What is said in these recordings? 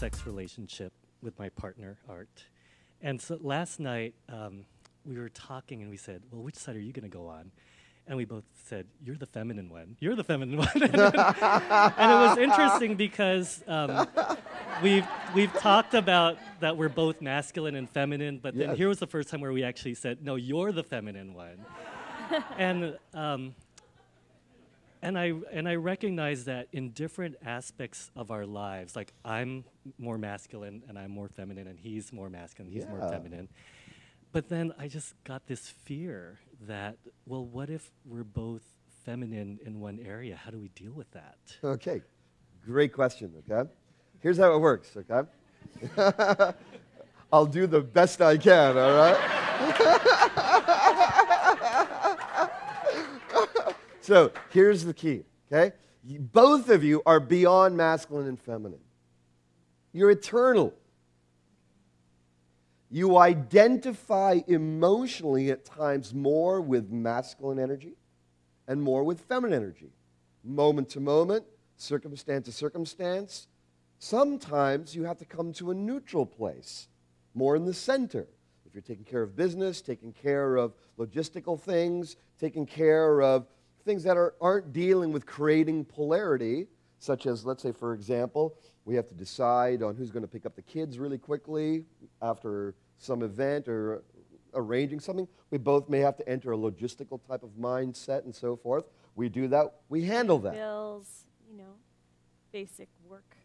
same-sex relationship with my partner, Art. And so last night, we were talking and we said, well, which side are you going to go on? And we both said, you're the feminine one. You're the feminine one. And it was interesting because we've talked about that we're both masculine and feminine, but then here was the first time where we actually said, no, you're the feminine one. And I recognize that in different aspects of our lives, like I'm more masculine and I'm more feminine, and he's more masculine, he's more feminine. But then I just got this fear that, well, what if we're both feminine in one area? How do we deal with that? Okay, great question, okay? Here's how it works, okay? I'll do the best I can, all right? So here's the key, okay? Both of you are beyond masculine and feminine. You're eternal. You identify emotionally at times more with masculine energy and more with feminine energy. Moment to moment, circumstance to circumstance. Sometimes you have to come to a neutral place, more in the center. If you're taking care of business, taking care of logistical things, taking care of things that aren't dealing with creating polarity, such as, let's say, for example, we have to decide on who's going to pick up the kids really quickly after some event or arranging something. We both may have to enter a logistical type of mindset and so forth. We do that. We handle that. Bills, basic work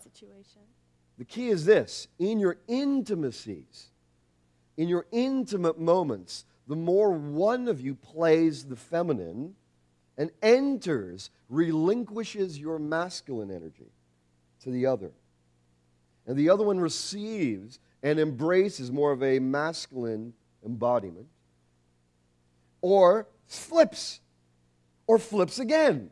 situation. The key is this. In your intimacies, in your intimate moments, the more one of you plays the feminine and enters, relinquishes your masculine energy to the other, and the other one receives and embraces more of a masculine embodiment, or flips again,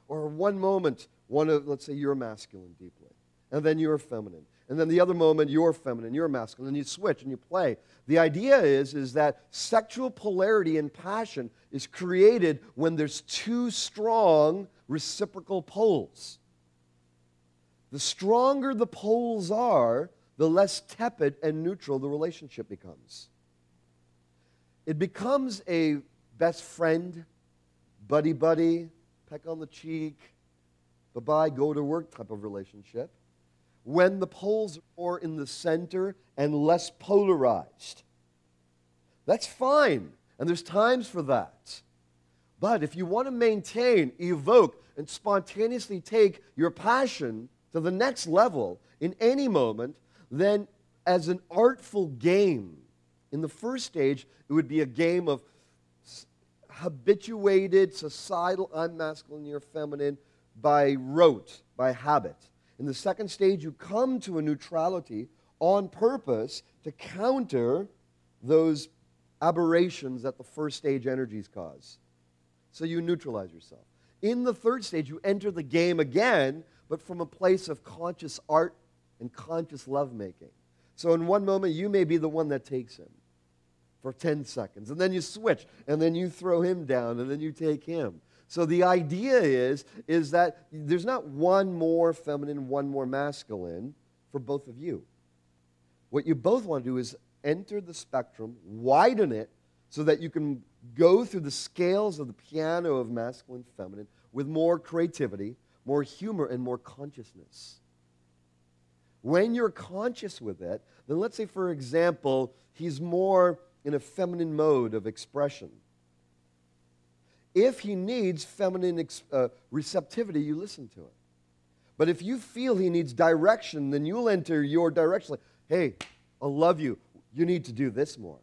or one moment, let's say you're masculine deeply, and then you're feminine, and then the other moment you're feminine, you're masculine, and you switch and you play. The idea is that sexual polarity and passion is created when there's two strong reciprocal poles. The stronger the poles are, the less tepid and neutral the relationship becomes. It becomes a best friend, buddy-buddy, peck on the cheek, bye-bye, go to work type of relationship, when the poles are more in the center and less polarized. That's fine, and there's times for that. But if you want to maintain, evoke, and spontaneously take your passion to the next level in any moment, then as an artful game, in the first stage, it would be a game of habituated, societal, I'm masculine, you're feminine, by rote, by habit. In the second stage, you come to a neutrality on purpose to counter those aberrations that the first stage energies cause. So you neutralize yourself. In the third stage, you enter the game again, but from a place of conscious art and conscious lovemaking. So in one moment, you may be the one that takes him for 10 seconds, and then you switch, and then you throw him down, and then you take him. So the idea is that there's not one more feminine, one more masculine for both of you. What you both want to do is enter the spectrum, widen it, so that you can go through the scales of the piano of masculine, feminine, with more creativity, more humor, and more consciousness. When you're conscious with it, then let's say, for example, he's more in a feminine mode of expression. If he needs feminine receptivity, you listen to it. But if you feel he needs direction, then you'll enter your direction. Like, hey, I love you. You need to do this more.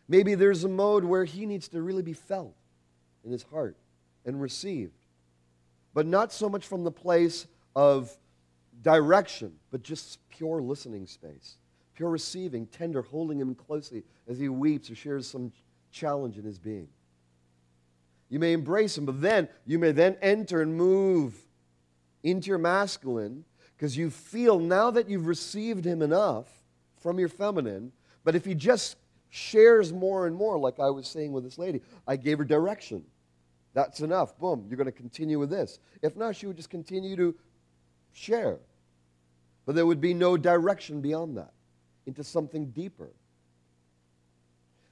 Maybe there's a mode where he needs to really be felt in his heart and received. But not so much from the place of direction, but just pure listening space. Pure receiving, tender, holding him closely as he weeps or shares some challenge in his being. You may embrace him, but then you may then enter and move into your masculine, because you feel now that you've received him enough from your feminine. But if he just shares more and more, like I was saying with this lady, I gave her direction. That's enough. Boom, you're going to continue with this. If not, she would just continue to share. But there would be no direction beyond that into something deeper.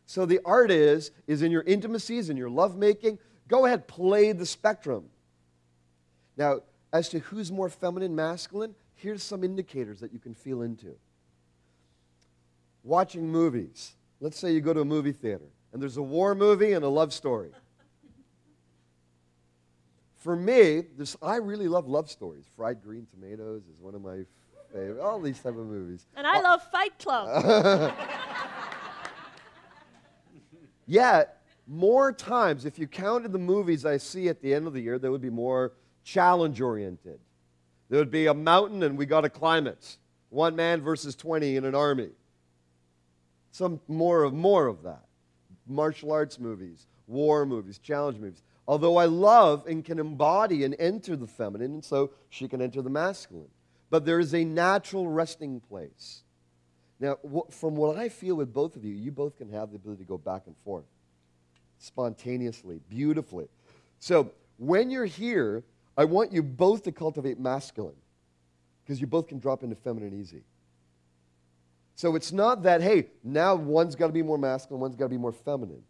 So the art is in your intimacies, in your lovemaking. Go ahead, play the spectrum. Now, as to who's more feminine, masculine, here's some indicators that you can feel into. Watching movies. Let's say you go to a movie theater, and there's a war movie and a love story. For me, I really love love stories. Fried Green Tomatoes is one of my favorite. All these type of movies. And I love Fight Club. Yet, more times, if you counted the movies I see at the end of the year, there would be more challenge-oriented. There would be a mountain and we got to climb it. One man versus 20 in an army. Some more of that. Martial arts movies, war movies, challenge movies. Although I love and can embody and enter the feminine, and so she can enter the masculine. But there is a natural resting place. Now, from what I feel with both of you, you both can have the ability to go back and forth spontaneously, beautifully. So when you're here, I want you both to cultivate masculine because you both can drop into feminine easy. So it's not that, hey, now one's got to be more masculine, one's got to be more feminine.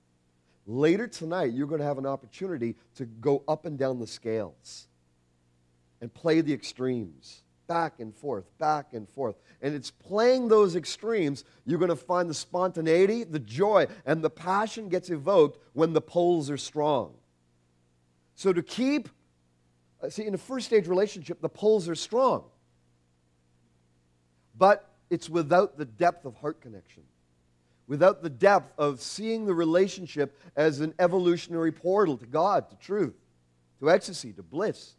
Later tonight, you're going to have an opportunity to go up and down the scales and play the extremes, back and forth, back and forth. And it's playing those extremes, you're going to find the spontaneity, the joy, and the passion gets evoked when the poles are strong. So to keep, see, in a first stage relationship, the poles are strong. But it's without the depth of heart connection, without the depth of seeing the relationship as an evolutionary portal to God, to truth, to ecstasy, to bliss.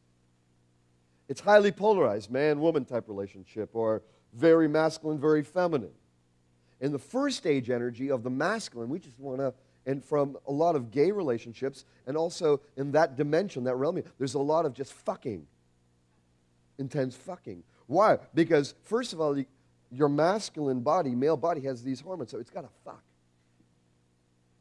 It's highly polarized, man-woman type relationship, or very masculine, very feminine. In the first stage energy of the masculine, we just want to, and from a lot of gay relationships, and also in that dimension, that realm, there's a lot of just fucking, intense fucking. Why? Because, first of all, your masculine body, male body, has these hormones, so it's got to fuck.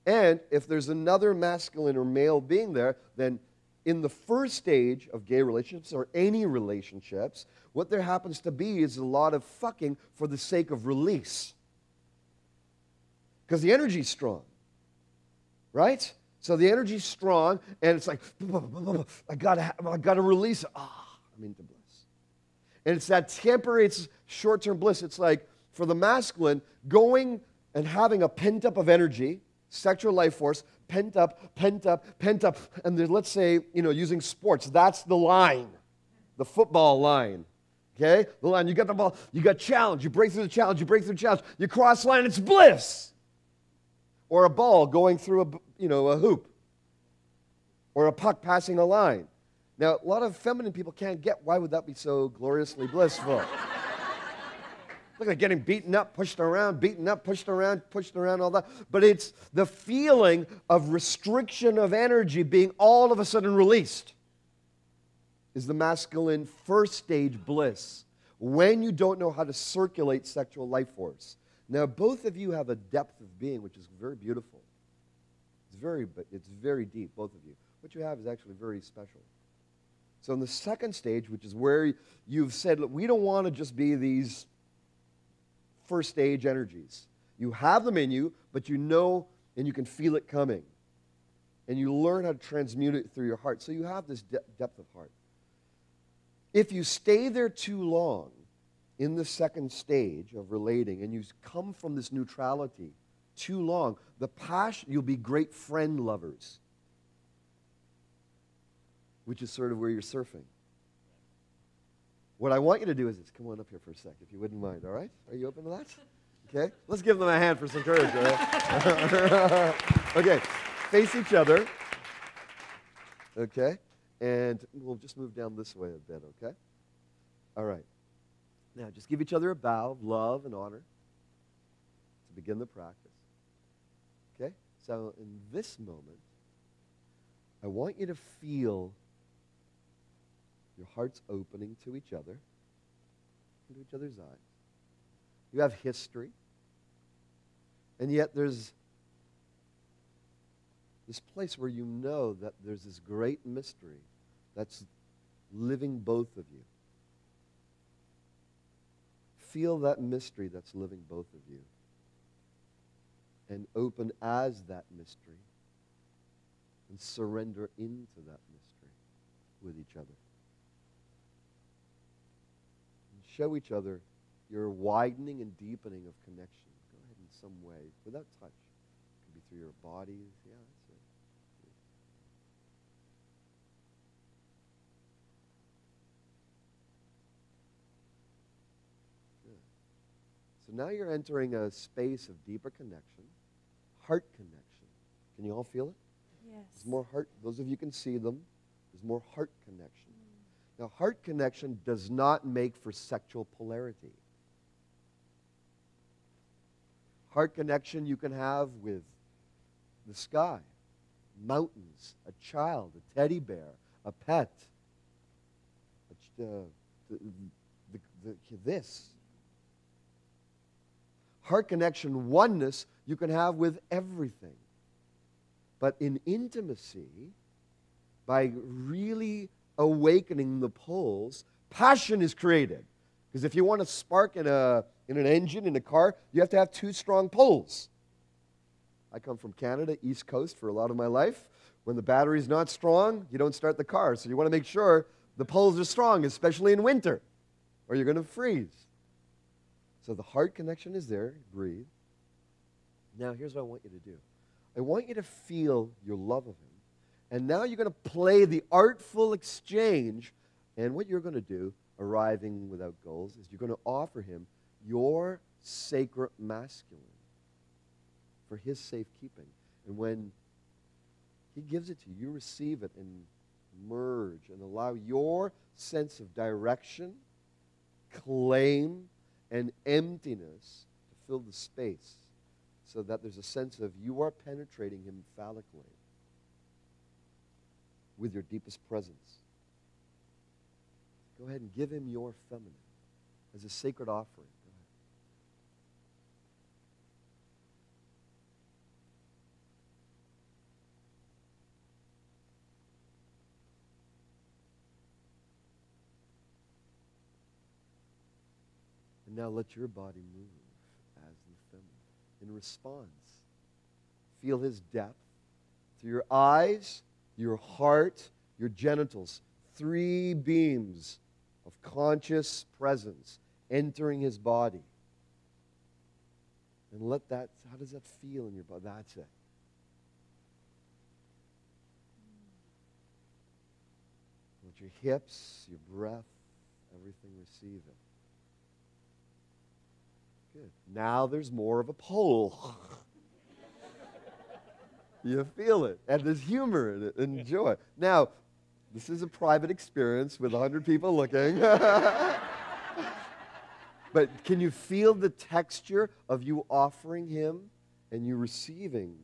And if there's another masculine or male being there, then in the first stage of gay relationships or any relationships, what there happens to be is a lot of fucking for the sake of release. Because the energy's strong, right? So the energy's strong, and it's like, I gotta release it. I'm into bliss. And it's that temporary, it's short-term bliss. It's like, for the masculine, going and having a pent-up of energy, sexual life force, pent up, and then let's say, using sports, that's the line, the football line, okay? The line, you got the ball, you got challenge, you break through the challenge, you cross line, it's bliss. Or a ball going through a hoop, or a puck passing a line. Now, a lot of feminine people can't get, why would that be so gloriously blissful? Look like getting beaten up, pushed around, all that. But it's the feeling of restriction of energy being all of a sudden released is the masculine first stage bliss when you don't know how to circulate sexual life force. Now, both of you have a depth of being which is very beautiful. It's very deep, both of you. What you have is actually very special. So in the second stage, which is where you've said, look, we don't want to just be these first stage energies. You have them in you, but you know and you can feel it coming. And you learn how to transmute it through your heart. So you have this depth of heart. If you stay there too long in the second stage of relating and you come from this neutrality too long, the passion, you'll be great friend lovers, which is sort of where you're surfing. What I want you to do is come on up here for a sec, if you wouldn't mind, all right? Are you open to that? Okay? Let's give them a hand for some courage, all right? Okay, face each other. Okay? And we'll just move down this way a bit, okay? All right. Now, just give each other a bow of love and honor to begin the practice. Okay? So in this moment, I want you to feel your hearts opening to each other, into each other's eyes. You have history, and yet there's this place where you know that there's this great mystery that's living both of you. feel that mystery that's living both of you. And open as that mystery. And surrender into that mystery with each other. And show each other your widening and deepening of connection. Go ahead in some way, without touch. It could be through your bodies. Yeah, that's it. So now you're entering a space of deeper connection, heart connection. Can you all feel it? Yes. There's more heart. Those of you can see them. There's more heart connection. Now, heart connection does not make for sexual polarity. Heart connection you can have with the sky, mountains, a child, a teddy bear, a pet, this. Heart connection, oneness, you can have with everything. But in intimacy, by really awakening the poles, passion is created. Because if you want a spark in an engine, in a car, you have to have two strong poles. I come from Canada, East Coast, for a lot of my life. When the battery's not strong, you don't start the car. So you want to make sure the poles are strong, especially in winter, or you're going to freeze. So the heart connection is there. Breathe. Now, here's what I want you to do. I want you to feel your love of him. And now you're going to play the artful exchange. And what you're going to do, arriving without goals, is you're going to offer him your sacred masculine for his safekeeping. And when he gives it to you, you receive it and merge and allow your sense of direction, claim, and emptiness to fill the space so that there's a sense of you are penetrating him phallically with your deepest presence. Go ahead and give him your feminine as a sacred offering. Go ahead. And now let your body move as the feminine in response. Feel his depth through your eyes, your heart, your genitals. 3 beams of conscious presence entering his body. And let that, how does that feel in your body? That's it. Let your hips, your breath, everything receive it. Good. Now there's more of a pole. You feel it. And there's humor in it and joy. Now, this is a private experience with 100 people looking. But can you feel the texture of you offering him and you receiving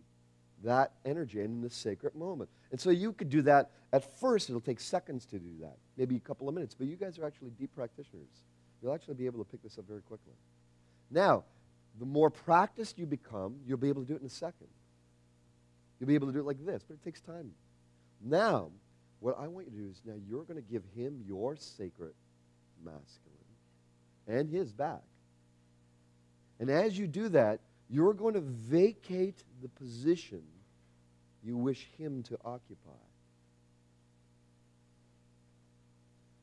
that energy in this sacred moment? And so you could do that. At first, it'll take seconds to do that, maybe a couple of minutes. But you guys are actually deep practitioners. You'll actually be able to pick this up very quickly. Now, the more practiced you become, you'll be able to do it in a second. You'll be able to do it like this, but it takes time. Now, what I want you to do is now you're going to give him your sacred masculine and his back. And as you do that, you're going to vacate the position you wish him to occupy.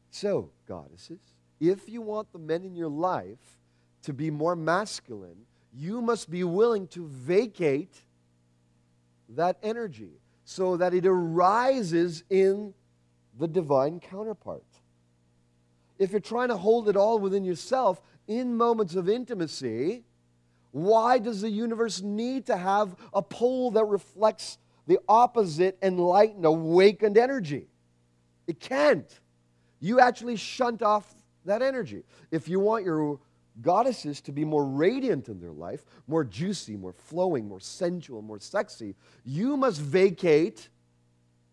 So, goddesses, if you want the men in your life to be more masculine, you must be willing to vacate that energy so that it arises in the divine counterpart. If you're trying to hold it all within yourself in moments of intimacy, why does the universe need to have a pole that reflects the opposite enlightened, awakened energy? It can't. You actually shunt off that energy. If you want your goddesses to be more radiant in their life, more juicy, more flowing, more sensual, more sexy, you must vacate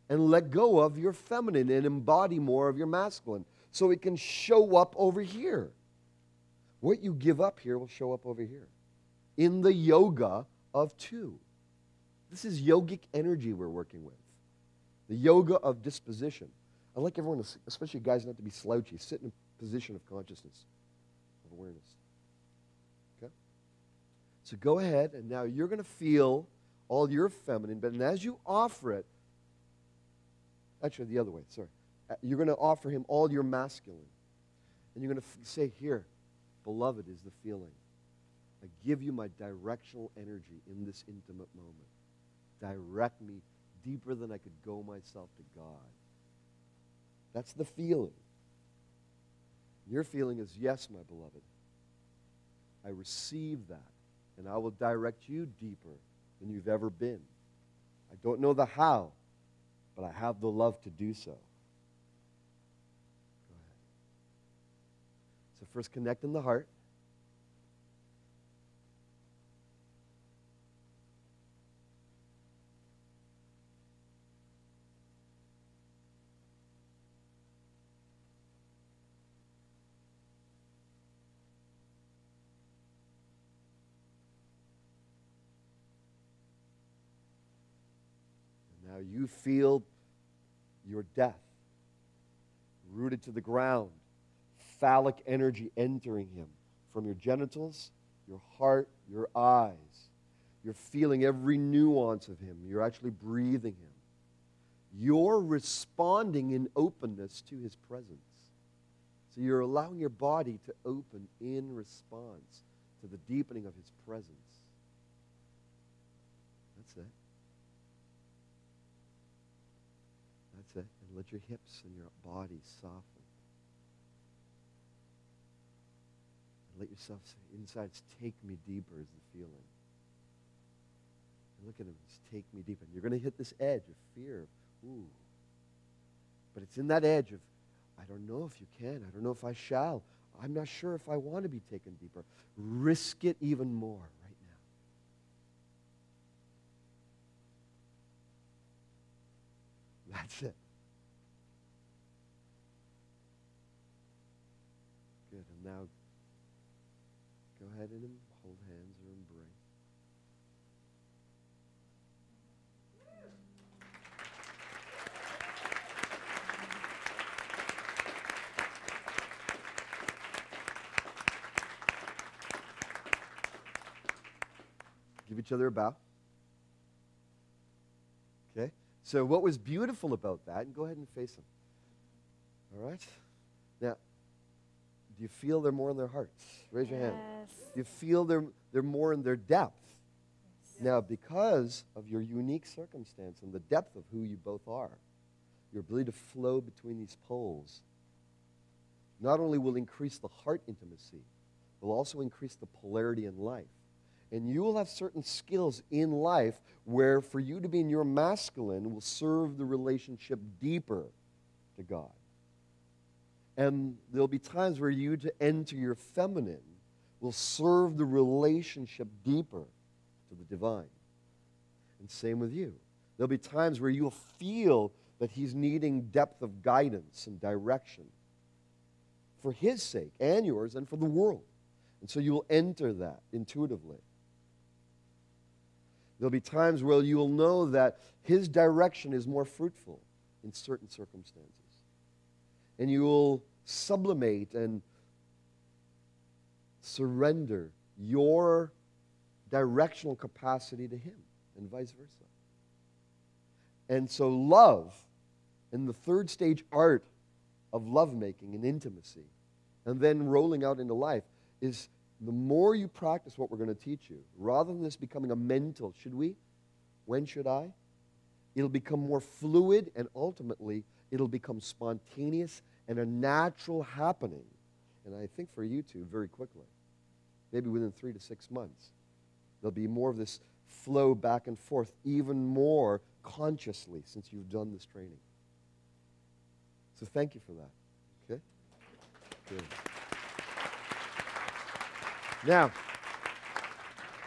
and let go of your feminine and embody more of your masculine so it can show up over here. What you give up here will show up over here in the yoga of 2. This is yogic energy we're working with. The yoga of disposition. I'd like everyone, especially guys, not to be slouchy. Sit in a position of consciousness, of awareness. So go ahead, and now you're going to feel all your feminine, but and as you offer it, actually the other way, sorry. You're going to offer him all your masculine. And you're going to say, here, beloved is the feeling. I give you my directional energy in this intimate moment. Direct me deeper than I could go myself to God. That's the feeling. Your feeling is, yes, my beloved. I receive that, and I will direct you deeper than you've ever been. I don't know the how, but I have the love to do so. Go ahead. So first connect in the heart. Now you feel your death, rooted to the ground, phallic energy entering him from your genitals, your heart, your eyes. You're feeling every nuance of him. You're actually breathing him. You're responding in openness to his presence. So you're allowing your body to open in response to the deepening of his presence. That's it. That's it. And let your hips and your body soften. And let yourself say, inside, take me deeper is the feeling. And look at him, just take me deeper. And you're going to hit this edge of fear. Ooh. But it's in that edge of, I don't know if you can. I don't know if I shall. I'm not sure if I want to be taken deeper. Risk it even more right now. That's it. Good. And now, go ahead and hold hands or embrace. Give each other a bow. Okay? So what was beautiful about that, and go ahead and face them. All right? Now, do you feel they're more in their hearts? Raise your hand. Do you feel they're more in their depth? Yes. Now, because of your unique circumstance and the depth of who you both are, your ability to flow between these poles not only will increase the heart intimacy, but will also increase the polarity in life. And you will have certain skills in life where for you to be in your masculine will serve the relationship deeper to God. And there'll be times where you to enter your feminine will serve the relationship deeper to the divine. And same with you. There'll be times where you'll feel that he's needing depth of guidance and direction for his sake and yours and for the world. And so you will enter that intuitively. There'll be times where you will know that his direction is more fruitful in certain circumstances. And you will sublimate and surrender your directional capacity to him and vice versa. And so love, in the third stage art of lovemaking and intimacy, and then rolling out into life, is the more you practice what we're going to teach you, rather than this becoming a mental, should we? When should I? It'll become more fluid, and ultimately, it'll become spontaneous and a natural happening. And I think for you two, very quickly, maybe within 3 to 6 months, there'll be more of this flow back and forth, even more consciously since you've done this training. So thank you for that. Okay? Good. Now,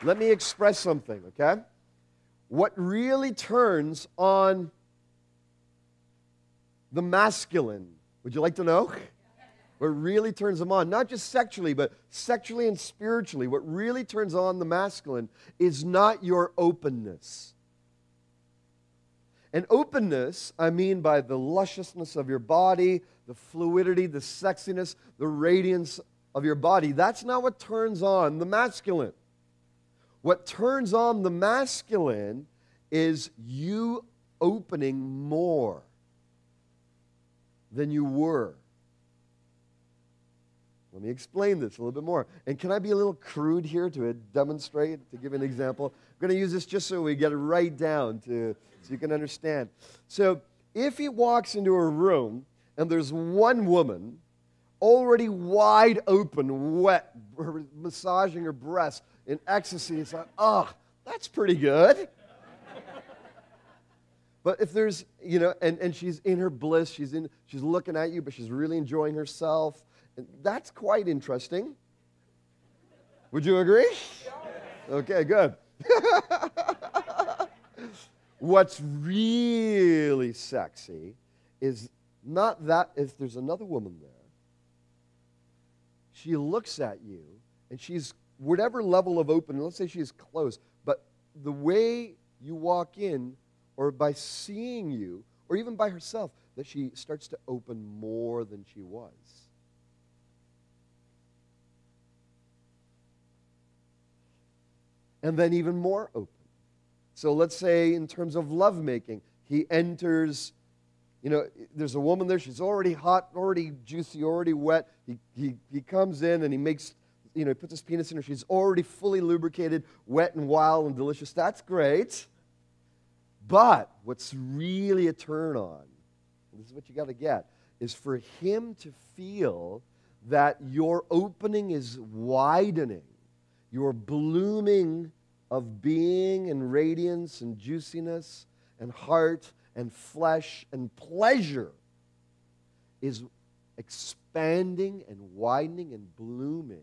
let me express something, okay? What really turns on the masculine, would you like to know? What really turns them on, not just sexually, but sexually and spiritually, what really turns on the masculine is not your openness. And openness, I mean by the lusciousness of your body, the fluidity, the sexiness, the radiance of your body. That's not what turns on the masculine. What turns on the masculine is you opening more than you were. Let me explain this a little bit more. And can I be a little crude here to demonstrate, to give an example? I'm going to use this just so we get it right down so you can understand. So if he walks into a room and there's one woman already wide open, wet, massaging her breasts in ecstasy, it's like, oh, that's pretty good. But if there's, and she's in her bliss, she's looking at you, but she's really enjoying herself, and that's quite interesting. Would you agree? Okay, good. What's really sexy is not that if there's another woman there, she looks at you, and she's whatever level of open, let's say she's close, but the way you walk in, or by seeing you, or even by herself, that she starts to open more than she was. And then even more open. So let's say in terms of lovemaking, he enters, there's a woman there, she's already hot, already juicy, already wet. He comes in and he makes, he puts his penis in her, she's already fully lubricated, wet and wild and delicious. That's great. But what's really a turn on, this is what you got to get, is for him to feel that your opening is widening. Your blooming of being and radiance and juiciness and heart and flesh and pleasure is expanding and widening and blooming.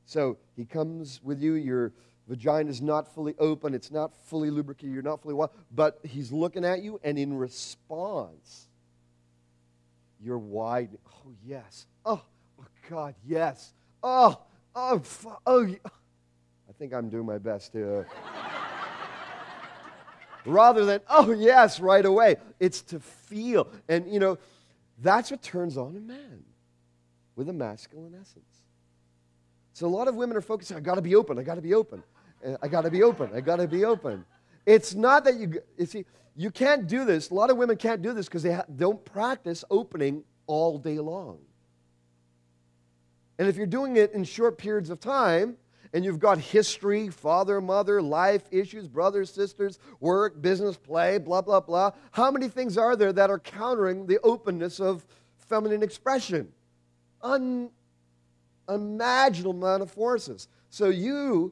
So he comes with you, your vagina is not fully open, it's not fully lubricated, you're not fully wild, but he's looking at you, and in response, you're widening. Oh, yes. Oh God, yes. Oh, I think I'm doing my best to... Rather than, oh, yes, right away. It's to feel. And, that's what turns on a man with a masculine essence. So a lot of women are focusing, I got to be open, I got to be open. I got to be open, I got to be open. It's not that you see, you can't do this. A lot of women can't do this because they don't practice opening all day long. And if you're doing it in short periods of time, and you've got history, father, mother, life issues, brothers, sisters, work, business, play, blah, blah, blah, how many things are there that are countering the openness of feminine expression? Unimaginable amount of forces. So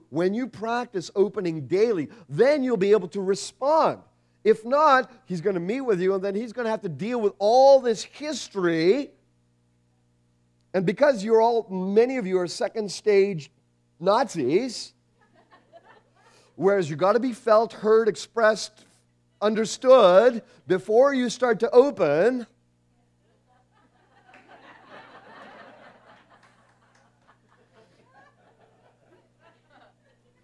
when you practice opening daily, then you'll be able to respond. If not, he's going to meet with you, and then he's going to have to deal with all this history. And because many of you are second stage Nazis, whereas you got to be felt, heard, expressed, understood before you start to open.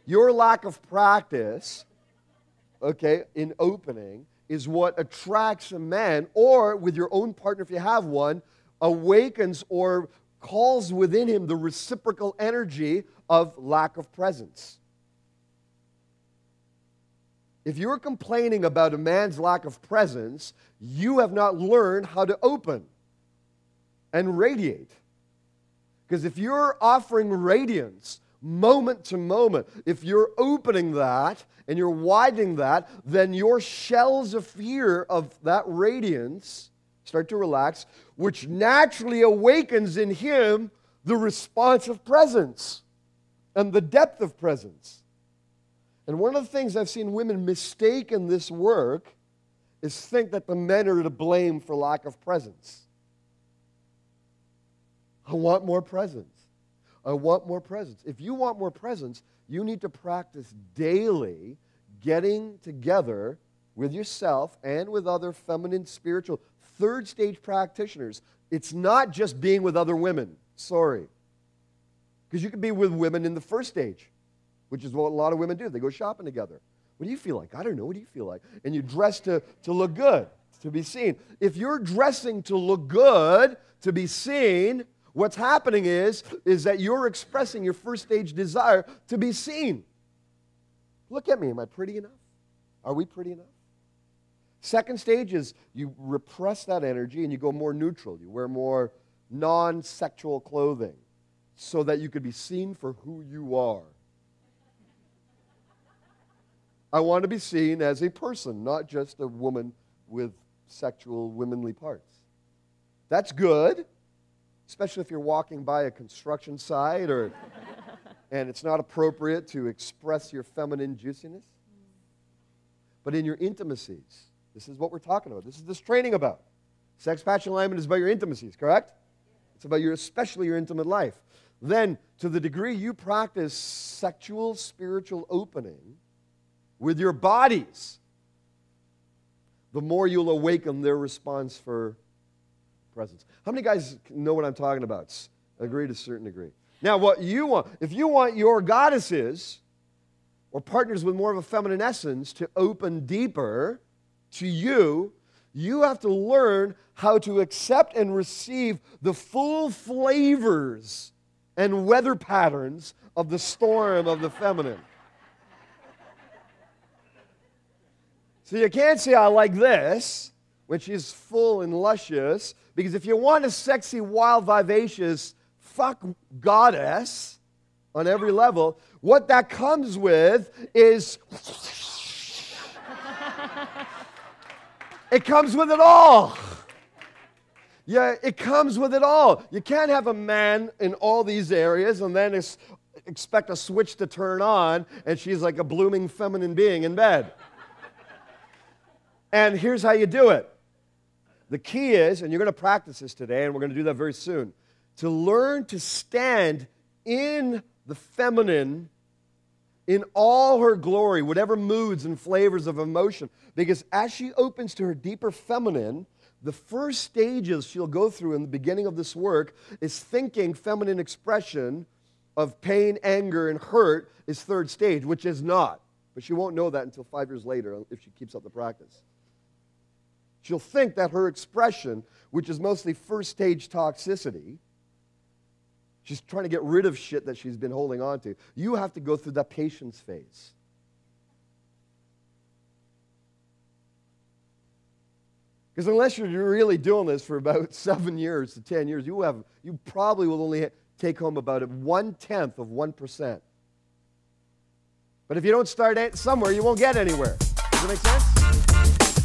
Your lack of practice, in opening is what attracts a man, or with your own partner if you have one, awakens or calls within him the reciprocal energy of lack of presence. If you're complaining about a man's lack of presence, you have not learned how to open and radiate. Because if you're offering radiance moment to moment, if you're opening that and you're widening that, then your shells of fear of that radiance start to relax, which naturally awakens in him the response of presence and the depth of presence. And one of the things I've seen women mistake in this work is think that the men are to blame for lack of presence. I want more presence. I want more presence. If you want more presence, you need to practice daily getting together with yourself and with other feminine, spiritual, third stage practitioners. It's not just being with other women. Sorry. Because you can be with women in the first stage, which is what a lot of women do. They go shopping together. What do you feel like? I don't know. What do you feel like? And you dress to look good, to be seen. If you're dressing to look good, to be seen, what's happening is that you're expressing your first stage desire to be seen. Look at me. Am I pretty enough? Are we pretty enough? Second stage is you repress that energy and you go more neutral. You wear more non-sexual clothing so that you could be seen for who you are. I want to be seen as a person, not just a woman with sexual womanly parts. That's good, especially if you're walking by a construction site and it's not appropriate to express your feminine juiciness. But in your intimacies, this is what we're talking about. This is this training about. Sex, passion, alignment is about your intimacies, correct? It's about especially your intimate life. Then, to the degree you practice sexual, spiritual opening with your bodies, the more you'll awaken their response for presence. How many guys know what I'm talking about? Agree to a certain degree. Now, what you want, if you want your goddesses or partners with more of a feminine essence to open deeper to you, you have to learn how to accept and receive the full flavors and weather patterns of the storm of the feminine. So you can't say, I like this, when she's full and luscious, because if you want a sexy, wild, vivacious, fuck goddess on every level, what that comes with is... it comes with it all. Yeah, it comes with it all. You can't have a man in all these areas and then expect a switch to turn on and she's like a blooming feminine being in bed. And here's how you do it. The key is, and you're going to practice this today, and we're going to do that very soon, to learn to stand in the feminine in all her glory, whatever moods and flavors of emotion. Because as she opens to her deeper feminine, the first stages she'll go through in the beginning of this work is thinking feminine expression of pain, anger, and hurt is third stage, which is not. But she won't know that until 5 years later if she keeps up the practice. She'll think that her expression, which is mostly first stage toxicity, she's trying to get rid of shit that she's been holding on to. You have to go through that patience phase. Because unless you're really doing this for about 7 years to 10 years, you probably will only take home about 1/10 of 1%. But if you don't start somewhere, you won't get anywhere. Does that make sense?